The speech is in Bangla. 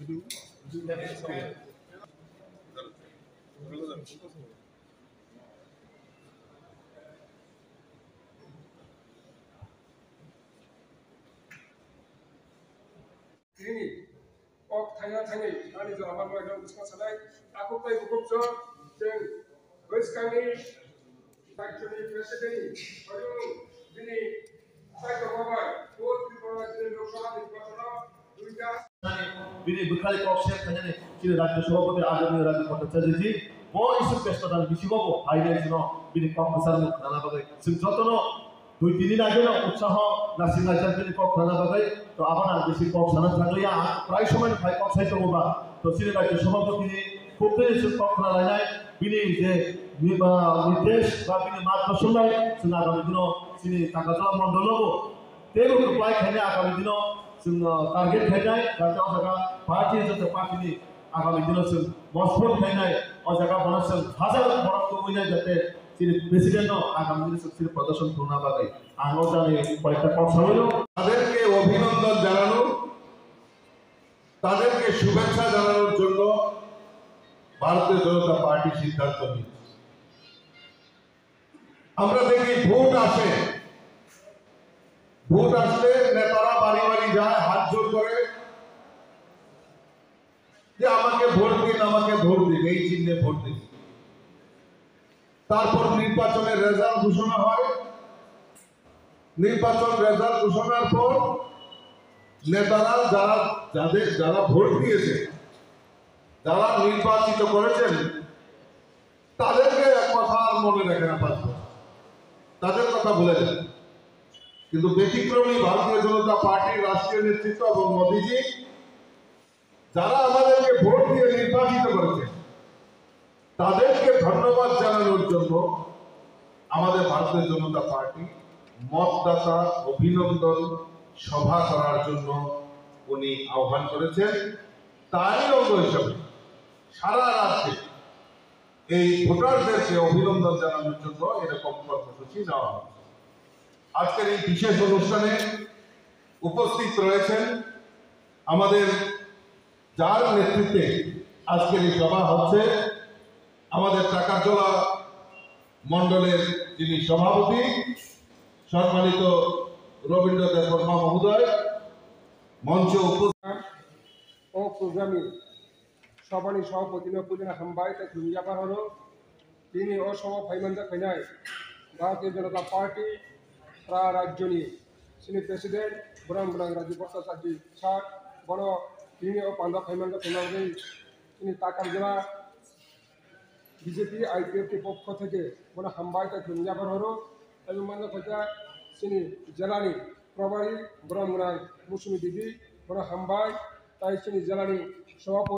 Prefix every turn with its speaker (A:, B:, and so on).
A: Ini ok thanya ani jo amar mo ekdom discuss salai aku kai bukupjo jeng weskani actually president baru ini saya ke bawah both people jeng loksaha nirbachon duita
B: bini bukhari kok thanya ni chile rajya sabhapati adonio rajya bhattacharya ji mo isu pestata bishibabo highlight no bini kok besar muk nana bagai sing jotono 2-3 দিন আগে উৎসাহ নাসিম রাজার কক রানা বাগাই তো আপনার বেশি কক সানা থাকলে প্রায় সময় ভাই কক সাইতো বা তো সিলেট রাজ্য সভাপতি খুব বেশি কক রানা নাই বিনি যে নির্দেশ বা বিনি মার্গদর্শন নাই সিনা আগামী দিন সিনি টাকাতলা মন্ডল হবো তেরো প্রায় খাইলে আগামী দিন টার্গেট খাইনাই যাতে অজায়গা পার্টি যাতে পার্টি আগামী দিন মজবুত খাইনাই অজায়গা বানাচ্ছেন হাজার বরাদ্দ হইনাই যাতে প্রেসিডেন্ট আগামী দিনে শক্তির প্রদর্শন করোনা বাদে আঙ্গল জানে কয়েকটা কথা হলো
C: তাদেরকে অভিনন্দন জানানো তাদেরকে শুভেচ্ছা জানানোর জন্য ভারতীয় জনতা পার্টি সিদ্ধান্ত নিয়েছে। আমরা দেখি ভোট আসলে নেতারা বাড়ি বাড়ি যায় হাত জোর করে যে আমাকে ভোট দিন এই চিহ্নে ভোট দিন। তারপর নির্বাচনের রেজাল্ট ঘোষণা হয়, নির্বাচন রেজাল্ট ঘোষণার পর নেতারা যারা ভোট দিয়েছে যারা নির্বাচিত করেছেন তাদেরকে এক কথা আর মনে রাখে না, তাদের কথা ভুলে যান। কিন্তু ব্যতিক্রমী ভারতীয় জনতা পার্টির রাষ্ট্রীয় নেতৃত্ব এবং মোদীজি যারা আমাদেরকে ভোট দিয়ে নির্বাচিত করেছে তাদেরকে ধন্যবাদ জানানোর জন্য আমাদের ভারতীয় জনতা পার্টি মতদাতা অভিনন্দন সভা করার জন্য উনি আহ্বান করেছেন। তারই অঙ্গ হিসাবে সারা রাজ্যে এই ভোটারদেরকে অভিনন্দন জানানোর জন্য এরকম কর্মসূচি নেওয়া হচ্ছে। আজকের এই বিশেষ অনুষ্ঠানে উপস্থিত রয়েছেন আমাদের যার নেতৃত্বে আজকের এই সভা হচ্ছে আমাদের টাকারজলা মন্ডলের যিনি সভাপতি সম্মানিত রবীন্দ্র দেববর্মা মহোদয় মঞ্চে উপস্থিত
A: ও প্রোগ্রামে সভানি সভাপতি পুলিনা হামবাই তাই দুনিয়াবার হলো তিনি ও সভা ফাইমানজা ফাইনাই ভারতীয় জনতা পার্টি রাজ্যনি সিনি প্রেসিডেন্ট বুরাং রাজীব ভট্টাচার্য স্যার বড় তিনি ও পান্দা ফাইমানজা ফাইনাই তিনি টাকারজলা বিজেপি আইপিএফ के पक्ष থেকে বড় হামবাই তাই দুনিয়াবার হলো এবং মানে কথা সিনি জেলানি প্রভারী বুরাং মুসুমি দিদি বড় হামবাই তাই সিনি জেলানি সভাপতি